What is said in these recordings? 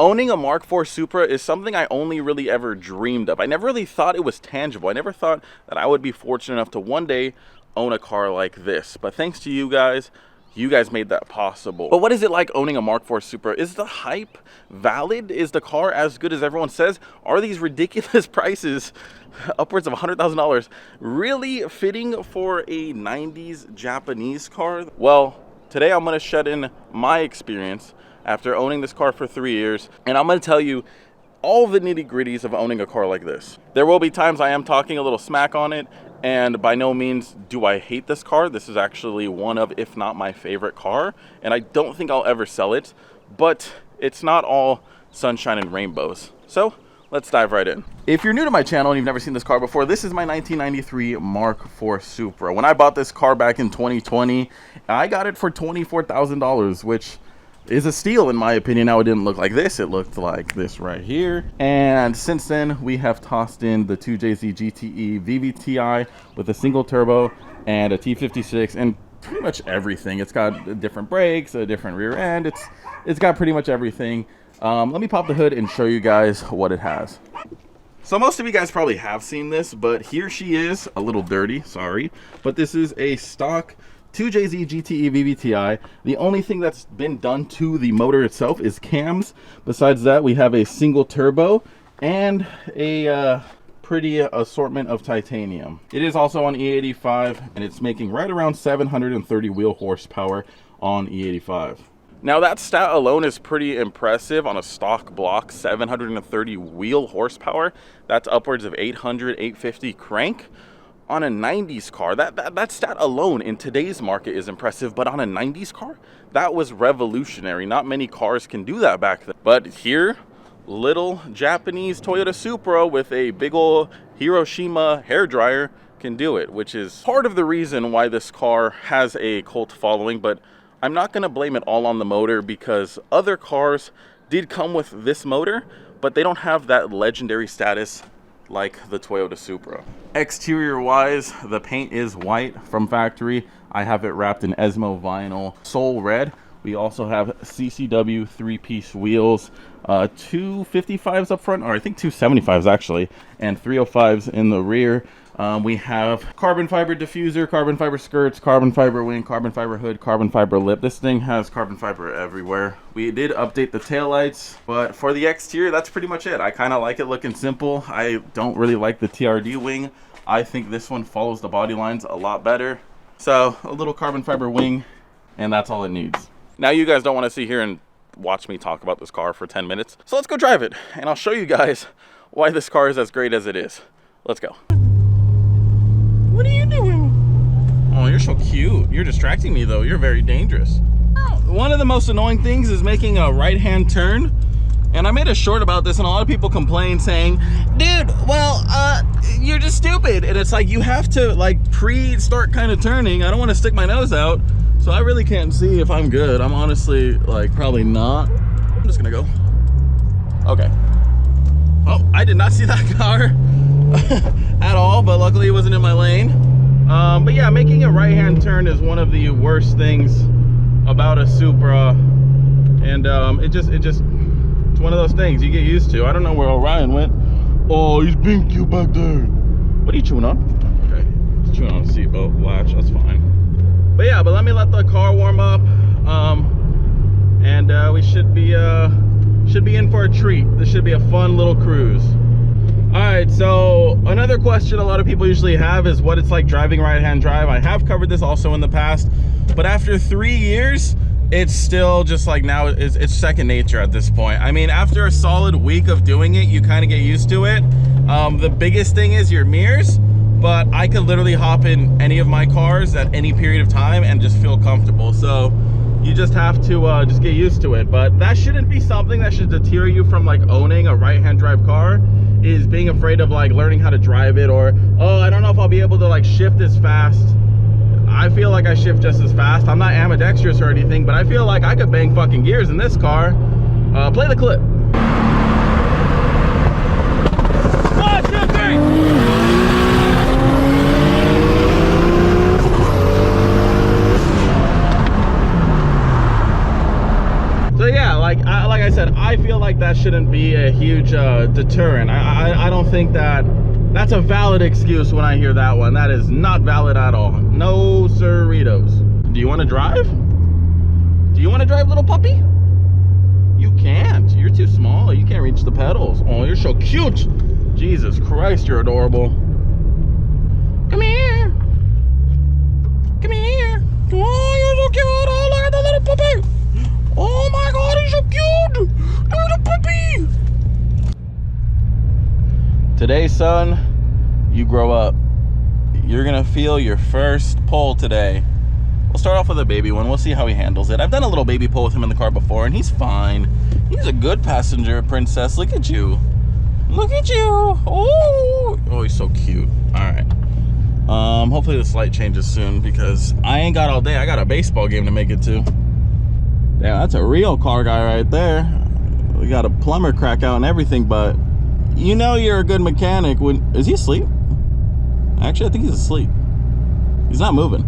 Owning a Mark IV Supra is something I only really ever dreamed of. I never really thought it was tangible. I never thought that I would be fortunate enough to one day own a car like this. But thanks to you guys made that possible. But what is it like owning a Mark IV Supra? Is the hype valid? Is the car as good as everyone says? Are these ridiculous prices, upwards of $100,000, really fitting for a 90s Japanese car? Well, today I'm gonna shed in my experience after owning this car for 3 years, and I'm gonna tell you all the nitty-gritties of owning a car like this. There will be times I am talking a little smack on it, and by no means do I hate this car. This is actually one of, if not my favorite car, and I don't think I'll ever sell it, but it's not all sunshine and rainbows. So let's dive right in. If you're new to my channel and you've never seen this car before, this is my 1993 Mark IV Supra. When I bought this car back in 2020, I got it for $24,000, which is a steal in my opinion. Now, it didn't look like this, it looked like this right here. And since then we have tossed in the 2JZ GTE VVTi with a single turbo and a T56 and pretty much everything. It's got different brakes, a different rear end, it's got pretty much everything. Let me pop the hood and show you guys what it has. So most of you guys probably have seen this, but here she is, a little dirty, sorry, but this is a stock 2JZ GTE VVTi. The only thing that's been done to the motor itself is cams. Besides that, we have a single turbo and a pretty assortment of titanium. It is also on E85, and it's making right around 730 wheel horsepower on E85. Now that stat alone is pretty impressive on a stock block. 730 wheel horsepower, that's upwards of 800, 850 crank. On a 90s car, that stat alone in today's market is impressive, but on a 90s car, that was revolutionary. Not many cars can do that back then. But here, little Japanese Toyota Supra with a big ol' Hiroshima hairdryer can do it, which is part of the reason why this car has a cult following. But I'm not gonna blame it all on the motor, because other cars did come with this motor, but they don't have that legendary status like the Toyota Supra. Exterior wise, the paint is white from factory. I have it wrapped in Esmo vinyl Soul Red. We also have CCW 3-piece wheels, 255s up front, or I think 275s actually, and 305s in the rear. We have carbon fiber diffuser, carbon fiber skirts, carbon fiber wing, carbon fiber hood, carbon fiber lip. This thing has carbon fiber everywhere. We did update the taillights, but for the exterior, that's pretty much it. I kind of like it looking simple. I don't really like the TRD wing. I think this one follows the body lines a lot better. So a little carbon fiber wing, and that's all it needs. Now you guys don't want to sit here and watch me talk about this car for 10 minutes. So let's go drive it, and I'll show you guys why this car is as great as it is. Let's go. What are you doing? Oh, you're so cute. You're distracting me though. You're very dangerous. One of the most annoying things is making a right-hand turn. And I made a short about this, and a lot of people complain saying, dude, well, you're just stupid. And it's like, you have to like start kind of turning. I don't want to stick my nose out, so I really can't see if I'm good. I'm honestly like probably not. I'm just gonna go. Okay. Oh, I did not see that car at all, but luckily it wasn't in my lane. But yeah, making a right-hand turn is one of the worst things about a Supra, and it's one of those things you get used to. I don't know where Orion went. Oh, he's being cute back there. What are you chewing on? Okay, he's chewing on a seatbelt latch. That's fine. But yeah, let me let the car warm up, and we should be in for a treat. This should be a fun little cruise. All right, so another question a lot of people usually have is what it's like driving right-hand drive. I have covered this also in the past, but after 3 years, it's still just like now it's second nature at this point. I mean, after a solid week of doing it, you kind of get used to it. The biggest thing is your mirrors, but I could literally hop in any of my cars at any period of time and just feel comfortable. So you just have to just get used to it. But that shouldn't be something that should deter you from like owning a right-hand drive car, is being afraid of like learning how to drive it, or, oh, I don't know if I'll be able to like shift as fast. I feel like I shift just as fast. I'm not ambidextrous or anything, but I feel like I could bang fucking gears in this car. Play the clip. 1, 2, 3. So yeah, like I said, I feel like that shouldn't be a huge deterrent. I don't think that's a valid excuse when I hear that one. That is not valid at all. No sirritos. Do you want to drive? Do you want to drive, little puppy? You can't. You're too small. You can't reach the pedals. Oh, you're so cute. Jesus Christ, you're adorable. Come here. Come here. Oh, you're so cute. Oh, look at the little puppy. Oh my God, he's so cute. Little puppy. Today, son, you grow up. You're gonna feel your first pull today. We'll start off with a baby one. We'll see how he handles it. I've done a little baby pull with him in the car before, and he's fine. He's a good passenger, princess. Look at you. Look at you. Oh, he's so cute. All right. Hopefully this light changes soon because I ain't got all day. I got a baseball game to make it to. Damn, that's a real car guy right there. We got a plumber crack out and everything, but you know you're a good mechanic when... Is he asleep? Actually, I think he's asleep. He's not moving.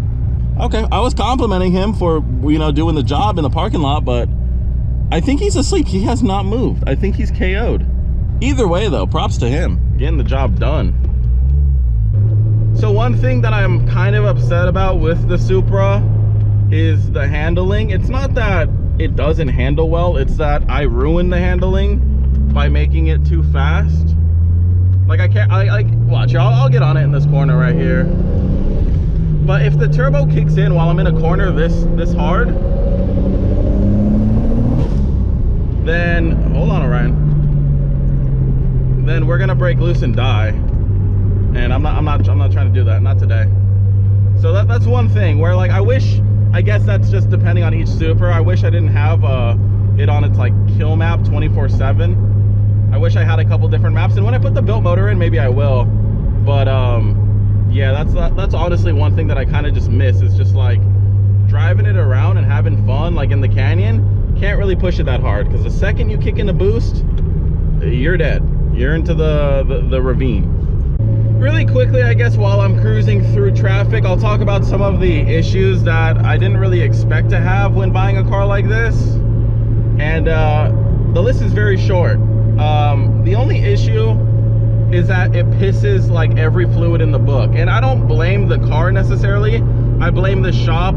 Okay, I was complimenting him for, you know, doing the job in the parking lot, but I think he's asleep. He has not moved. I think he's KO'd. Either way, though, props to him. Getting the job done. So one thing that I'm kind of upset about with the Supra is the handling. It's not that it doesn't handle well, it's that I ruined the handling by making it too fast. Like watch, I'll get on it in this corner right here. But if the turbo kicks in while I'm in a corner this hard, then, hold on, Orion, then we're gonna break loose and die. And I'm not trying to do that, not today. So that's one thing where, like, I guess that's just depending on each Supra. I wish I didn't have it on its like kill map 24/7. I wish I had a couple different maps, and when I put the built motor in, maybe I will. But yeah, that's honestly one thing that I kind of just miss, is just like driving it around and having fun, like in the canyon. Can't really push it that hard, because the second you kick in the boost, you're dead. You're into the ravine. Really quickly, I guess, while I'm cruising through traffic, I'll talk about some of the issues that I didn't really expect to have when buying a car like this. And the list is very short. The only issue is that it pisses like every fluid in the book. And I don't blame the car necessarily. I blame the shop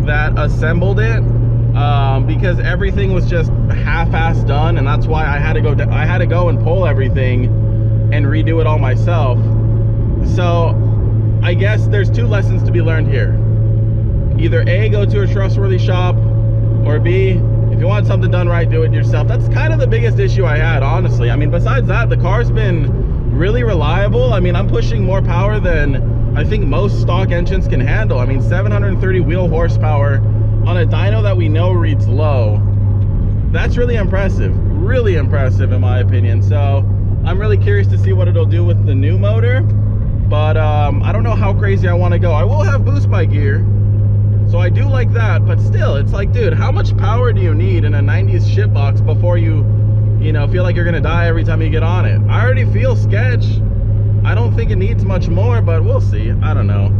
that assembled it, because everything was just half-assed done, and that's why I had to go and pull everything and redo it all myself. So I guess there's two lessons to be learned here. Either A, go to a trustworthy shop, or B, if you want something done right, do it yourself. That's kind of the biggest issue I had, honestly. I mean, besides that, the car's been really reliable. I mean, I'm pushing more power than I think most stock engines can handle. I mean, 730 wheel horsepower on a dyno that we know reads low. That's really impressive in my opinion. So I'm really curious to see what it'll do with the new motor. But I don't know how crazy I want to go. I will have boost by gear, so I do like that, but still, it's like, dude, how much power do you need in a 90s shitbox before you know, feel like you're gonna die every time you get on it? I already feel sketch. I don't think it needs much more, but we'll see. I don't know.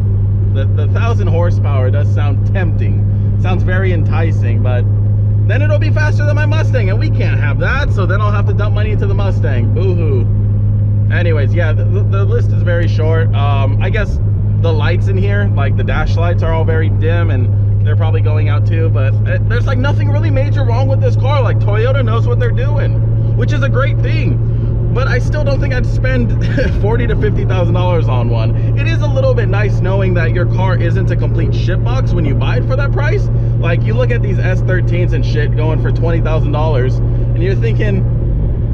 The 1,000 horsepower does sound tempting. Sounds very enticing, but then it'll be faster than my Mustang, and we can't have that, so then I'll have to dump money into the Mustang. Boo-hoo. Anyways, yeah, the list is very short. I guess the lights in here, like the dash lights, are all very dim, and they're probably going out too, but there's like nothing really major wrong with this car. Like, Toyota knows what they're doing, which is a great thing. But I still don't think I'd spend $40,000 to $50,000 on one. It is a little bit nice knowing that your car isn't a complete shitbox when you buy it for that price. Like, you look at these S13s and shit going for $20,000, and you're thinking,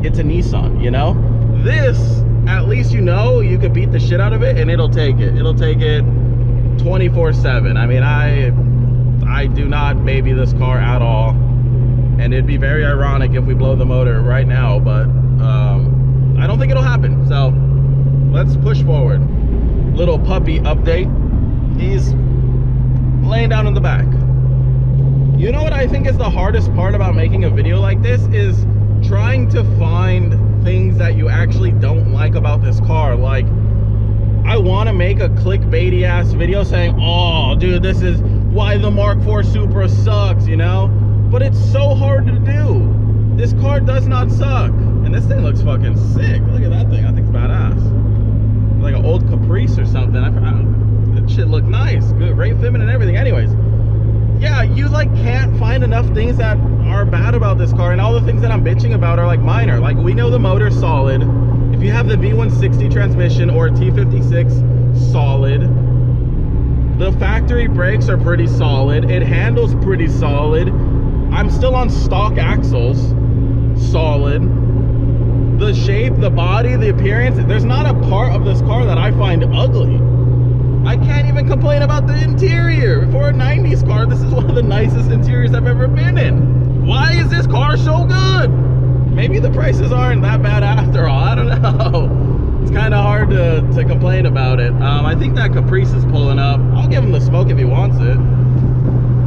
it's a Nissan, you know? This, at least you know you could beat the shit out of it, and it'll take it. It'll take it 24/7. I mean, I do not baby this car at all, and it'd be very ironic if we blow the motor right now, but I don't think it'll happen. So let's push forward. Little puppy update. He's laying down in the back. You know what I think is the hardest part about making a video like this is trying to find things that you actually don't like about this car. Like, I want to make a clickbaity ass video saying, oh dude, this is why the Mark IV Supra sucks, you know? But it's so hard to do. This car does not suck. And this thing looks fucking sick. Look at that thing. That thing's badass. Like an old Caprice or something. That shit looked nice. Good, great fitment and everything. Anyways, yeah, you like can't find enough things that are bad about this car, and all the things that I'm bitching about are like minor. Like, we know the motor's solid. If you have the V160 transmission or a T56, solid. The factory brakes are pretty solid. It handles pretty solid. I'm still on stock axles. Solid. The shape, the body, the appearance, there's not a part of this car that I find ugly. I can't even complain about the interior. For a 90s car, this is one of the nicest interiors I've ever been in. Why is this car so good? Maybe the prices aren't that bad after all. I don't know. It's kind of hard to complain about it. I think that Caprice is pulling up. I'll give him the smoke if he wants it.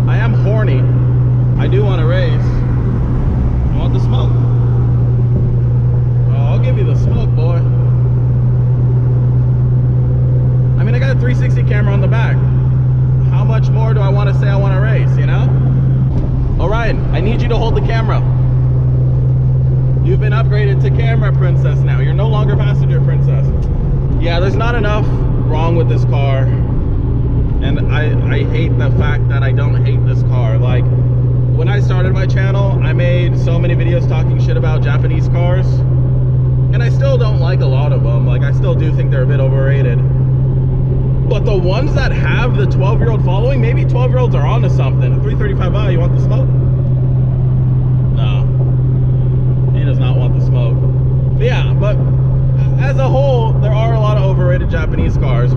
I am horny. I do want to race. You want the smoke? Oh, I'll give you the smoke, boy. I mean, I got a 360 camera on the back. How much more do I want to say I want to race, you know? Orion, I need you to hold the camera. You've been upgraded to camera princess now. You're no longer passenger princess. Yeah, there's not enough wrong with this car. And I hate the fact that I don't hate this car. Like, when I started my channel, I made so many videos talking shit about Japanese cars. And I still don't like a lot of them. Like, I still do think they're a bit overrated. But the ones that have the 12-year-old following, maybe 12-year-olds are onto something. A 335i, you want the smoke? No. He does not want the smoke. But yeah, but as a whole, there are a lot of overrated Japanese cars.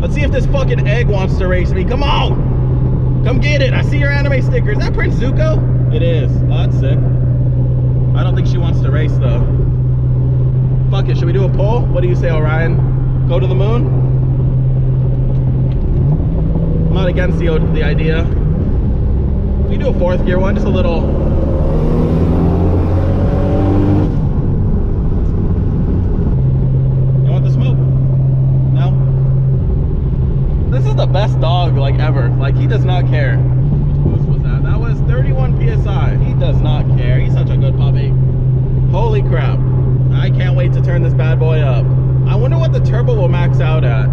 Let's see if this fucking egg wants to race me. Come on! Come get it! I see your anime sticker. Is that Prince Zuko? It is. Oh, that's sick. I don't think she wants to race, though. Fuck it. Should we do a poll? What do you say, Orion? Go to the moon? I'm not against the idea. We do a fourth gear one, just a little. You want the smoke? No? This is the best dog, like, ever. Like, he does not care. Which boost was that? That was 31 PSI. He does not care. He's such a good puppy. Holy crap. I can't wait to turn this bad boy up. I wonder what the turbo will max out at.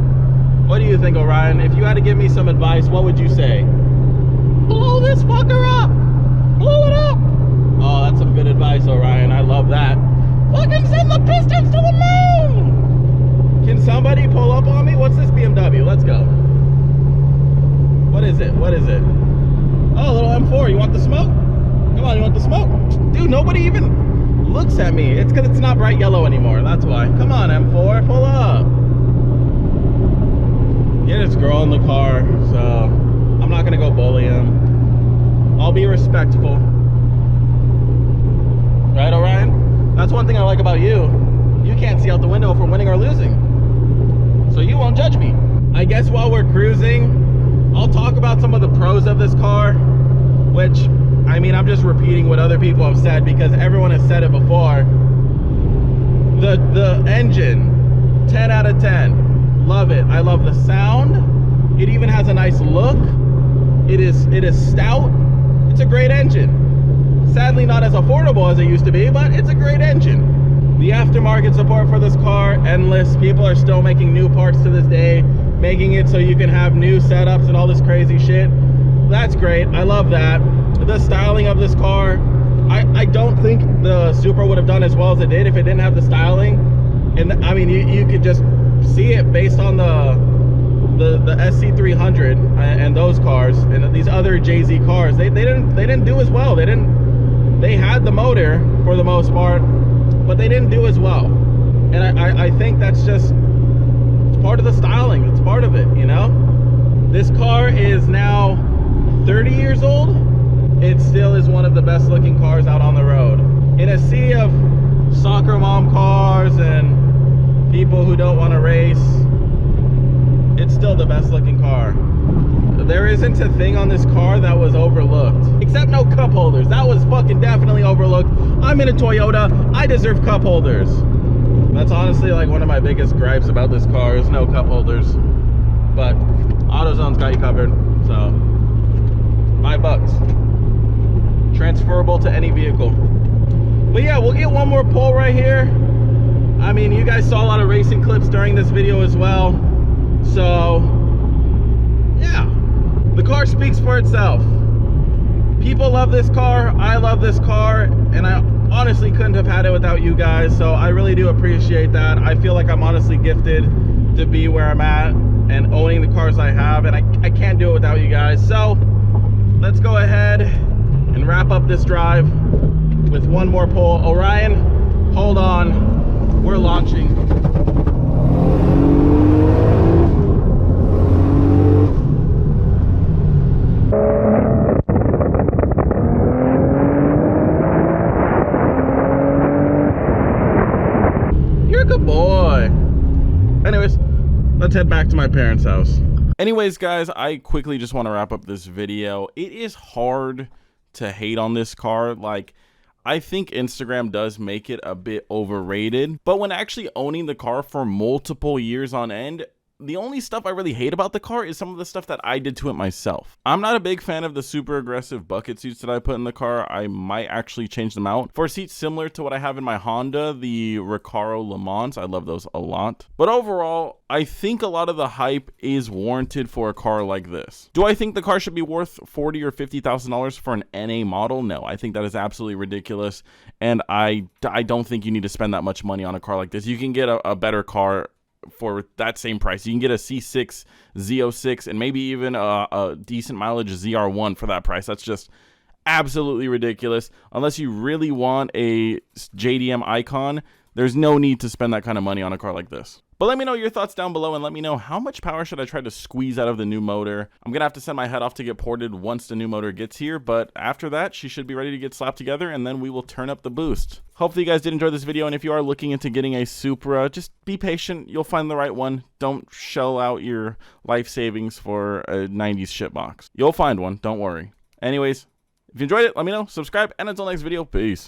What do you think, Orion? If you had to give me some advice, what would you say? Blow this fucker up! Blow it up! Oh, that's some good advice, Orion. I love that. Fucking send the pistons to the moon! Can somebody pull up on me? What's this BMW? Let's go. What is it? What is it? Oh, a little M4. You want the smoke? Come on, you want the smoke? Dude, nobody even looks at me. It's because it's not bright yellow anymore. That's why. Come on, M4. Pull up. Yeah, this girl in the car, so I'm not gonna go bully him. I'll be respectful. Right, Orion? That's one thing I like about you. You can't see out the window if we're winning or losing. So you won't judge me. I guess while we're cruising, I'll talk about some of the pros of this car, which, I mean, I'm just repeating what other people have said because everyone has said it before. The engine, 10 out of 10. Love it. I love the sound. It even has a nice look. It is stout. It's a great engine. Sadly not as affordable as it used to be, but it's a great engine. The aftermarket support for this car, endless. People are still making new parts to this day, making it so you can have new setups and all this crazy shit. That's great. I love that. The styling of this car, I don't think the Supra would have done as well as it did if it didn't have the styling. And I mean, you could just see it based on the SC300 and those cars and these other JZ cars. They didn't do as well. They had the motor for the most part, but they didn't do as well. And I think that's just, it's part of the styling. It's part of it, you know. This car is now 30 years old. It still is one of the best looking cars out on the road. In a sea of soccer mom cars and people who don't want to race, it's still the best looking car. There isn't a thing on this car that was overlooked, except no cup holders. That was fucking definitely overlooked. I'm in a Toyota. I deserve cup holders. That's honestly like one of my biggest gripes about this car is no cup holders. But AutoZone's got you covered, so $5. Transferable to any vehicle. But yeah, we'll get one more pole right here. I mean, you guys saw a lot of racing clips during this video as well. So yeah, the car speaks for itself. People love this car, I love this car, and I honestly couldn't have had it without you guys. So I really do appreciate that. I feel like I'm honestly gifted to be where I'm at and owning the cars I have, and I can't do it without you guys. So let's go ahead and wrap up this drive with one more pull. Orion, hold on, we're launching. You're a good boy. Anyways, let's head back to my parents' house. Anyways, guys, I quickly just want to wrap up this video. It is hard to hate on this car. Like, I think Instagram does make it a bit overrated, but when actually owning the car for multiple years on end, the only stuff I really hate about the car is some of the stuff that I did to it myself. I'm not a big fan of the super aggressive bucket seats that I put in the car. I might actually change them out for seats similar to what I have in my Honda, the Recaro Le Mans. I love those a lot. But overall, I think a lot of the hype is warranted for a car like this. Do I think the car should be worth $40,000 or $50,000 for an NA model? No, I think that is absolutely ridiculous. And I don't think you need to spend that much money on a car like this. You can get a better car for that same price. You can get a C6 Z06 and maybe even a decent mileage ZR1 for that price. That's just absolutely ridiculous. Unless you really want a JDM icon, there's no need to spend that kind of money on a car like this. But let me know your thoughts down below and let me know how much power should I try to squeeze out of the new motor. I'm gonna have to send my head off to get ported once the new motor gets here, but after that, she should be ready to get slapped together and then we will turn up the boost. Hopefully you guys did enjoy this video, and if you are looking into getting a Supra, just be patient. You'll find the right one. Don't shell out your life savings for a 90s shitbox. You'll find one, don't worry. Anyways, if you enjoyed it, let me know, subscribe, and until next video, peace.